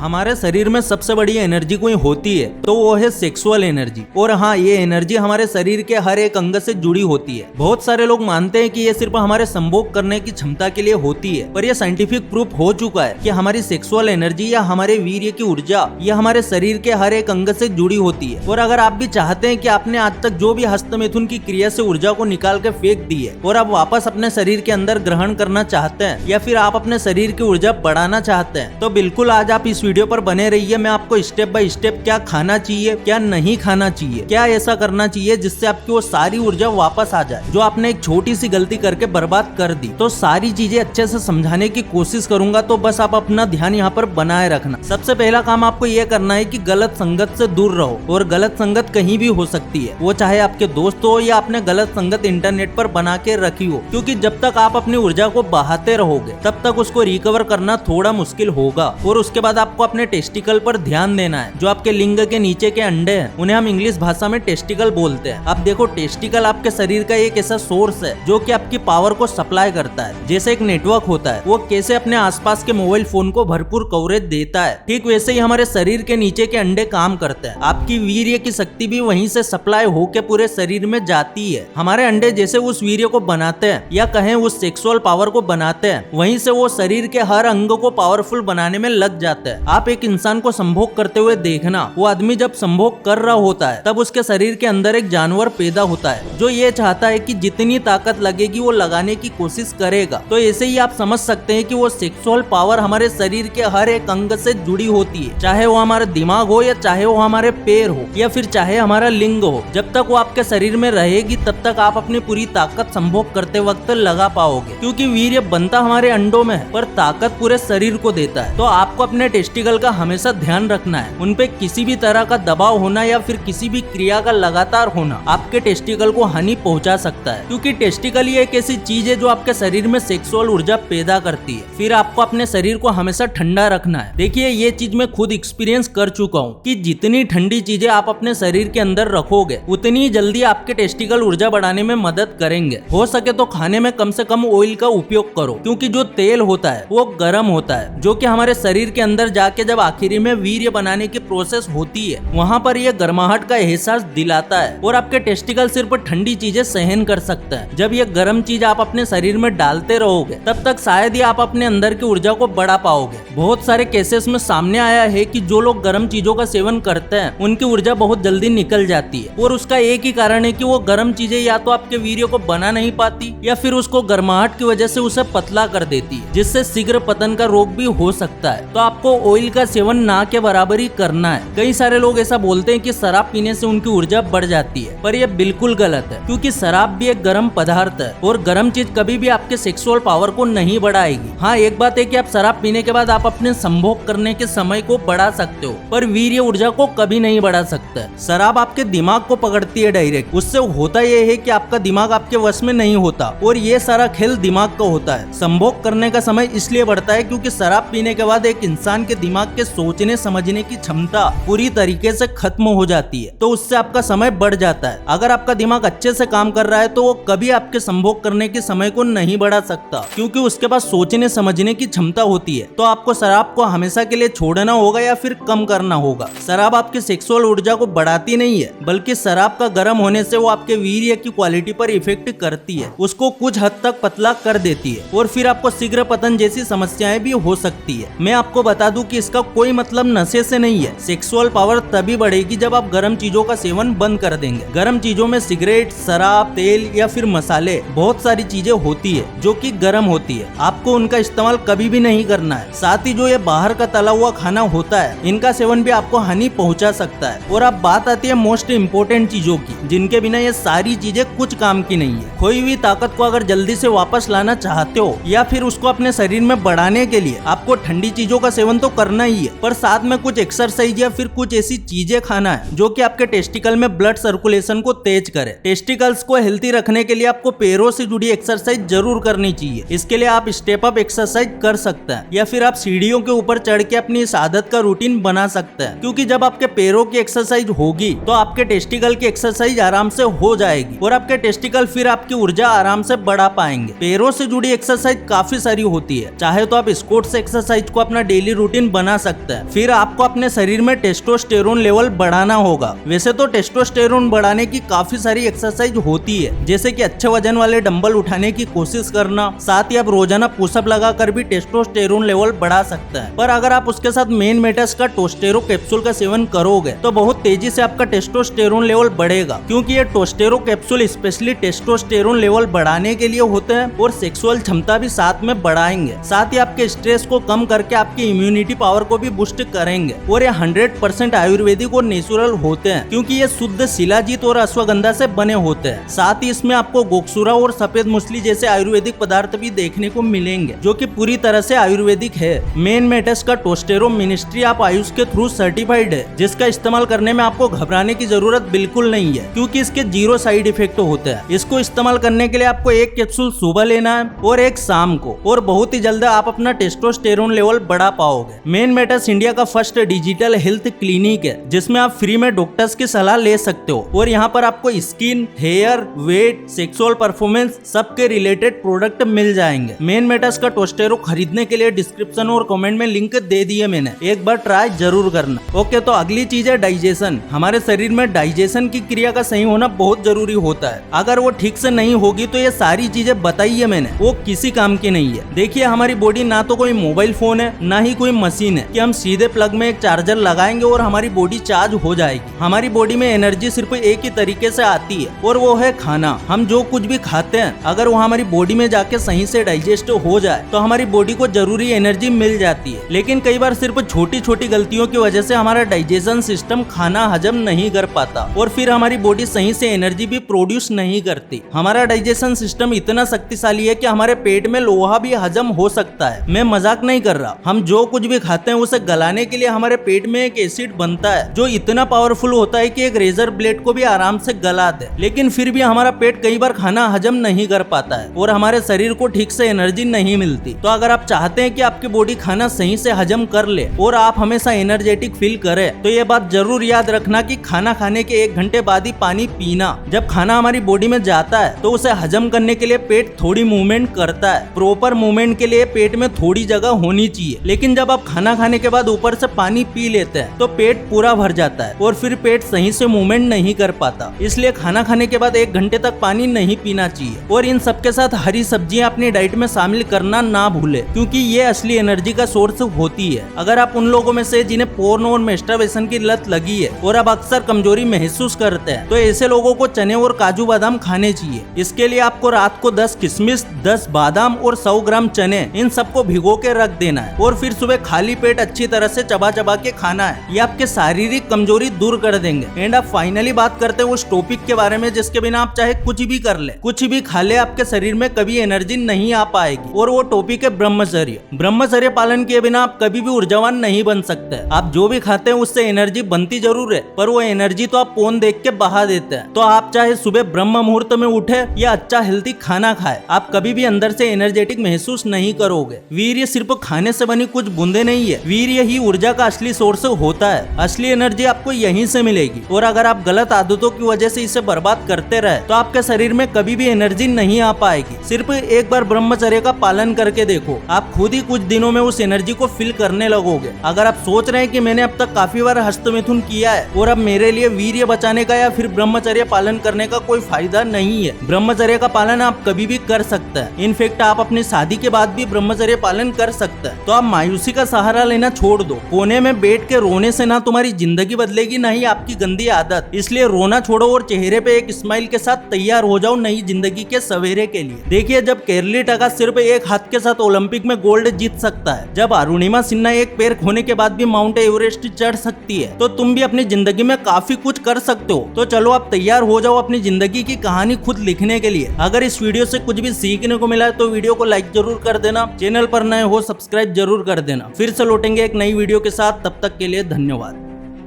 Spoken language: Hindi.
हमारे शरीर में सबसे बड़ी एनर्जी कोई होती है तो वो है सेक्सुअल एनर्जी। और हाँ, ये एनर्जी हमारे शरीर के हर एक अंग से जुड़ी होती है। बहुत सारे लोग मानते हैं कि ये सिर्फ हमारे संभोग करने की क्षमता के लिए होती है, पर यह साइंटिफिक प्रूफ हो चुका है कि हमारी सेक्सुअल एनर्जी या हमारे वीर्य की ऊर्जा यह हमारे शरीर के हर एक अंग से जुड़ी होती है। और अगर आप भी चाहते हैं कि आपने आज तक जो भी हस्तमैथुन की क्रिया से ऊर्जा को निकाल के फेंक दी है और आप वापस अपने शरीर के अंदर ग्रहण करना चाहते हैं, या फिर आप अपने शरीर की ऊर्जा बढ़ाना चाहते हैं, तो बिल्कुल आज आप इस वीडियो पर बने रहिए। मैं आपको स्टेप बाय स्टेप क्या खाना चाहिए, क्या नहीं खाना चाहिए, क्या ऐसा करना चाहिए जिससे आपकी वो सारी ऊर्जा वापस आ जाए जो आपने एक छोटी सी गलती करके बर्बाद कर दी। तो सारी चीजें अच्छे से समझाने की कोशिश करूंगा, तो बस आप अपना ध्यान यहाँ पर बनाए रखना। सबसे पहला काम आपको ये करना है कि गलत संगत से दूर रहो। और गलत संगत कहीं भी हो सकती है, वो चाहे आपके दोस्त हो या आपने गलत संगत इंटरनेट पर बना के रखी हो, क्योंकि जब तक आप अपनी ऊर्जा को बहाते रहोगे तब तक उसको रिकवर करना थोड़ा मुश्किल होगा। और उसके बाद आपको अपने टेस्टिकल पर ध्यान देना है। जो आपके लिंग के नीचे के अंडे हैं उन्हें हम इंग्लिश भाषा में टेस्टिकल बोलते हैं। अब देखो, टेस्टिकल आपके शरीर का एक ऐसा सोर्स है जो कि आपकी पावर को सप्लाई करता है। जैसे एक नेटवर्क होता है, वो कैसे अपने आसपास के मोबाइल फोन को भरपूर कवरेज देता है, ठीक वैसे ही हमारे शरीर के नीचे के अंडे काम करते हैं। आपकी वीर्य की शक्ति भी वहीं से सप्लाई होके पूरे शरीर में जाती है। हमारे अंडे जैसे उस वीर्य को बनाते हैं या कहें उस सेक्सुअल पावर को बनाते हैं, वहीं से वो शरीर के हर अंग को पावरफुल बनाने में लग जाते हैं। आप एक इंसान को संभोग करते हुए देखना, वो आदमी जब संभोग कर रहा होता है तब उसके शरीर के अंदर एक जानवर पैदा होता है जो ये चाहता है कि जितनी ताकत लगेगी वो लगाने की कोशिश करेगा। तो ऐसे ही आप समझ सकते हैं कि वो सेक्सुअल पावर हमारे शरीर के हर एक अंग से जुड़ी होती है, चाहे वो हमारा दिमाग हो या चाहे वो हमारे पैर हो या फिर चाहे हमारा लिंग हो। जब तक वो आपके शरीर में रहेगी तब तक आप अपनी पूरी ताकत संभोग करते वक्त लगा पाओगे, क्योंकि वीर्य बनता हमारे अंडों में है पर ताकत पूरे शरीर को देता है। तो आपको अपने टेस्टिकल का हमेशा ध्यान रखना है। उन पे किसी भी तरह का दबाव होना या फिर किसी भी क्रिया का लगातार होना आपके टेस्टिकल को हानि पहुंचा सकता है, क्योंकि टेस्टिकल ही एक ऐसी चीज है जो आपके शरीर में सेक्सुअल ऊर्जा पैदा करती है। फिर आपको अपने शरीर को हमेशा ठंडा रखना है। देखिए, ये चीज मैं खुद एक्सपीरियंस कर चुका हूँ कि जितनी ठंडी चीजें आप अपने शरीर के अंदर रखोगे उतनी जल्दी आपके टेस्टिकल ऊर्जा बढ़ाने में मदद करेंगे। हो सके तो खाने में कम से कम ऑयल का उपयोग करो, क्योंकि जो तेल होता है वो गर्म होता है, जो कि हमारे शरीर के अंदर जाके जब आखिरी में वीर्य बनाने की प्रोसेस होती है वहाँ पर यह गर्माहट का एहसास दिलाता है। और आपके टेस्टिकल सिर्फ ठंडी चीजें सहन कर सकते हैं। जब ये गर्म चीज आप अपने शरीर में डालते रहोगे तब तक शायद ही आप अपने अंदर की ऊर्जा को बढ़ा पाओगे। बहुत सारे केसेस में सामने आया है कि जो लोग गर्म चीजों का सेवन करते हैं उनकी ऊर्जा बहुत जल्दी निकल जाती है। और उसका एक ही कारण है कि वो गर्म चीजें या तो आपके वीर्य को बना नहीं पाती या फिर उसको गर्माहट की वजह से उसे पतला कर देती है, जिससे शीघ्र पतन का रोग भी हो सकता है। तो आपको ऑयल का सेवन ना के बराबर ही करना है। कई सारे लोग ऐसा बोलते हैं कि शराब पीने से उनकी ऊर्जा बढ़ जाती है, पर यह बिल्कुल गलत है, क्योंकि शराब भी एक गर्म पदार्थ है और गर्म चीज कभी भी आपके सेक्सुअल पावर को नहीं बढ़ाएगी। हाँ, एक बात है कि आप शराब पीने के बाद आप अपने संभोग करने के समय को बढ़ा सकते हो, पर वीर्य ऊर्जा को कभी नहीं बढ़ा सकते। शराब आपके दिमाग को पकड़ती है डायरेक्ट। उससे होता यह है कि आपका दिमाग आपके वश में नहीं होता और ये सारा खेल दिमाग का होता है। संभोग करने का समय इसलिए बढ़ता है क्योंकि शराब पीने के बाद एक इंसान के दिमाग के सोचने समझने की क्षमता पूरी तरीके से खत्म हो जाती है, तो उससे आपका समय बढ़ जाता है। अगर आपका दिमाग अच्छे से काम कर रहा है तो वो कभी आपके संभोग करने के समय को नहीं बढ़ा सकता, क्योंकि उसके पास सोचने समझने की क्षमता होती है। तो आपको शराब को हमेशा के लिए छोड़ना होगा या फिर कम करना होगा। शराब आपकी सेक्सुअल ऊर्जा को बढ़ाती नहीं है, बल्कि शराब का गर्म होने से वो आपके वीर्य की क्वालिटी पर इफेक्ट करती है, उसको कुछ हद तक पतला कर देती है और फिर आपको शीघ्र पतन जैसी समस्याएं भी हो सकती है। मैं आपको बता दूं कि इसका कोई मतलब नशे से नहीं है। सेक्सुअल पावर तभी बढ़ेगी जब आप गर्म चीजों का सेवन बंद कर देंगे। गर्म चीजों में सिगरेट, शराब, तेल या फिर मसाले, बहुत सारी चीजें होती है जो कि गर्म होती है। आपको उनका इस्तेमाल कभी भी नहीं करना है। साथ ही जो ये बाहर का तला हुआ खाना होता है, इनका सेवन भी आपको हानि पहुंचा सकता है। और अब बात आती है मोस्ट इम्पोर्टेंट चीजों की, जिनके बिना ये सारी चीजें कुछ काम की नहीं है। खोई हुई ताकत को अगर जल्दी से वापस लाना चाहते हो या फिर उसको अपने शरीर में बढ़ाने के लिए आपको ठंडी चीजों का सेवन तो करना ही है, पर साथ में कुछ एक्सरसाइज या फिर कुछ ऐसी चीजें खाना है जो कि आपके टेस्टिकल में ब्लड सर्कुलेशन को तेज करे। टेस्टिकल्स को हेल्थी रखने के लिए आपको पैरों से जुड़ी एक्सरसाइज जरूर करनी चाहिए। इसके लिए आप स्टेप अप एक्सरसाइज कर सकते हैं या फिर आप सीढ़ियों के ऊपर चढ़ के अपनी इस आदत का रूटीन बना सकते हैं, क्योंकि जब आपके पैरों की एक्सरसाइज होगी तो आपके टेस्टिकल की एक्सरसाइज आराम से हो जाएगी और आपके टेस्टिकल फिर आपकी ऊर्जा आराम से बढ़ा पाएंगे। पैरों से जुड़ी एक्सरसाइज काफी सारी होती है। चाहे तो आप स्क्वाट्स एक्सरसाइज को अपना डेली रूटीन बना सकता है। फिर आपको अपने शरीर में टेस्टोस्टेरोन लेवल बढ़ाना होगा। वैसे तो टेस्टोस्टेरोन बढ़ाने की काफी सारी एक्सरसाइज होती है, जैसे कि अच्छे वजन वाले डंबल उठाने की कोशिश करना, साथ ही आप रोजाना पुशअप लगाकर भी टेस्टोस्टेरोन लेवल बढ़ा सकता है। पर अगर आप उसके साथ मेन मेटस का टोस्टेरो कैप्सूल का सेवन करोगे तो बहुत तेजी से आपका टेस्टोस्टेरोन लेवल बढ़ेगा, क्योंकि ये टोस्टेरो कैप्सूल स्पेशली टेस्टोस्टेरोन लेवल बढ़ाने के लिए होते हैं और सेक्सुअल क्षमता भी साथ में बढ़ाएंगे। साथ ही आपके स्ट्रेस को कम करके आपकी इम्यूनिटी पावर को भी बूस्ट करेंगे। और ये 100% आयुर्वेदिक और नेचुरल होते हैं, क्योंकि ये शुद्ध शिलाजीत और अश्वगंधा से बने होते हैं। साथ ही इसमें आपको गोक्षुरा और सफेद मुसली जैसे आयुर्वेदिक पदार्थ भी देखने को मिलेंगे, जो कि पूरी तरह से आयुर्वेदिक है। मेन मेटस का टोस्टेरो मिनिस्ट्री ऑफ आयुष के थ्रू सर्टिफाइड है, जिसका इस्तेमाल करने में आपको घबराने की जरूरत बिल्कुल नहीं है, क्योंकि इसके 0 साइड इफेक्ट होते हैं। इसको इस्तेमाल करने के लिए आपको 1 कैप्सूल सुबह लेना है और 1 शाम को, और बहुत ही जल्द आप अपना टेस्टोस्टेरोन लेवल बढ़ा पाओगे। मेन मेटस इंडिया का फर्स्ट डिजिटल हेल्थ क्लिनिक है, जिसमें आप फ्री में डॉक्टर्स की सलाह ले सकते हो। और यहाँ पर आपको skin, hair, weight, sexual performance सबके रिलेटेड प्रोडक्ट मिल जाएंगे। मेन मेटस का टोस्टेरो खरीदने के लिए डिस्क्रिप्शन और कमेंट में लिंक दे दिए मैंने, एक बार ट्राई जरूर करना। ओके, तो अगली चीज है डाइजेशन। हमारे शरीर में डाइजेशन की क्रिया का सही होना बहुत जरूरी होता है। अगर वो ठीक से नहीं होगी तो ये सारी चीजें बताई है मैंने, वो किसी काम की नहीं है। देखिए, हमारी बॉडी ना तो कोई मोबाइल फोन है, ना ही कोई मशीन है कि हम सीधे प्लग में एक चार्जर लगाएंगे और हमारी बॉडी चार्ज हो जाएगी। हमारी बॉडी में एनर्जी सिर्फ एक ही तरीके से आती है, और वो है खाना। हम जो कुछ भी खाते हैं, अगर वो हमारी बॉडी में जाके सही से डाइजेस्ट हो जाए तो हमारी बॉडी को जरूरी एनर्जी मिल जाती है। लेकिन कई बार सिर्फ छोटी छोटी गलतियों की वजह से हमारा डाइजेशन सिस्टम खाना हजम नहीं कर पाता, और फिर हमारी बॉडी सही से एनर्जी भी प्रोड्यूस नहीं करती। हमारा डाइजेशन सिस्टम इतना शक्तिशाली है कि हमारे पेट में लोहा भी हजम हो सकता है। मैं मजाक नहीं कर रहा। हम जो कुछ भी खाते हैं उसे गलाने के लिए हमारे पेट में एक एसिड बनता है, जो इतना पावरफुल होता है कि एक रेजर ब्लेड को भी आराम से गला दे। लेकिन फिर भी हमारा पेट कई बार खाना हजम नहीं कर पाता है, और हमारे शरीर को ठीक से एनर्जी नहीं मिलती। तो अगर आप चाहते हैं कि आपकी बॉडी खाना सही से हजम कर ले और आप हमेशा एनर्जेटिक फील करे, तो ये बात जरूर याद रखना कि खाना खाने के 1 घंटे बाद ही पानी पीना। जब खाना हमारी बॉडी में जाता है तो उसे हजम करने के लिए पेट थोड़ी मूवमेंट करता है। प्रॉपर मूवमेंट के लिए पेट में थोड़ी जगह होनी चाहिए, लेकिन जब आप खाना खाने के बाद ऊपर से पानी पी लेते हैं तो पेट पूरा भर जाता है और फिर पेट सही से मूवमेंट नहीं कर पाता। इसलिए खाना खाने के बाद 1 घंटे तक पानी नहीं पीना चाहिए। और इन सबके साथ हरी सब्जियां अपनी डाइट में शामिल करना ना भूले, क्योंकि ये असली एनर्जी का सोर्स होती है। अगर आप उन लोगों में से जिन्हें पोर्न और मैस्टरबेशन की लत लगी है और अब अक्सर कमजोरी महसूस करते हैं, तो ऐसे लोगों को चने और काजू बादाम खाने चाहिए। इसके लिए आपको रात को 10 किशमिश, 10 बादाम और 100 ग्राम चने, इन सबको भिगो के रख देना है, और फिर सुबह खाली पेट अच्छी तरह से चबा चबा के खाना है। ये आपके शारीरिक कमजोरी दूर कर देंगे। एंड आप फाइनली बात करते हैं उस टॉपिक के बारे में जिसके बिना आप चाहे कुछ भी कर ले, कुछ भी खा ले, आपके शरीर में कभी एनर्जी नहीं आ पाएगी। और वो टॉपिक है ब्रह्मचर्य। ब्रह्मचर्य पालन किए बिना आप कभी भी ऊर्जावान नहीं बन सकते। आप जो भी खाते हैं उससे एनर्जी बनती जरूर है, पर वो एनर्जी तो आप फोन देख के बहा देते हैं। तो आप चाहे सुबह ब्रह्म मुहूर्त में उठे या अच्छा हेल्थी खाना खाए, आप कभी भी अंदर से एनर्जेटिक महसूस नहीं करोगे। वीर्य सिर्फ खाने से बनी कुछ बूंदे नहीं है, वीर्य ही ऊर्जा का असली सोर्स होता है। असली एनर्जी आपको यहीं से मिलेगी। और अगर आप गलत आदतों की वजह से इसे बर्बाद करते रहे तो आपके शरीर में कभी भी एनर्जी नहीं आ पाएगी। सिर्फ एक बार ब्रह्मचर्य का पालन करके देखो, आप खुद ही कुछ दिनों में उस एनर्जी को फील करने लगोगे। अगर आप सोच रहे हैं कि मैंने अब तक काफी बार हस्तमिथुन किया है और अब मेरे लिए वीर्य बचाने का या फिर ब्रह्मचर्य पालन करने का कोई फायदा नहीं है, ब्रह्मचर्य का पालन आप कभी भी कर सकते हैं। इनफेक्ट आप अपनी शादी के बाद भी ब्रह्मचर्य पालन कर सकते हैं। तो आप मायूसी का सहारा लेना छोड़ दो। कोने में बैठ के रोने से ना तुम्हारी जिंदगी बदलेगी, ना ही आपकी गंदी आदत। इसलिए रोना छोड़ो और चेहरे पे एक स्माइल के साथ तैयार हो जाओ नई जिंदगी के सवेरे के लिए। देखिए, जब केरली टका सिर्फ एक हाथ के साथ ओलंपिक में गोल्ड जीत सकता है, जब अरुणिमा सिन्हा एक पैर खोने के बाद भी माउंट एवरेस्ट चढ़ सकती है, तो तुम भी अपनी जिंदगी में काफी कुछ कर सकते हो। तो चलो आप तैयार हो जाओ अपनी जिंदगी की कहानी खुद लिखने के लिए। अगर इस वीडियो से कुछ भी सीखने को मिला है तो वीडियो को लाइक जरूर कर देना, चैनल पर नए हो सब्सक्राइब जरूर कर देना। फिर से लौटेंगे एक नई वीडियो के साथ, तब तक के लिए धन्यवाद।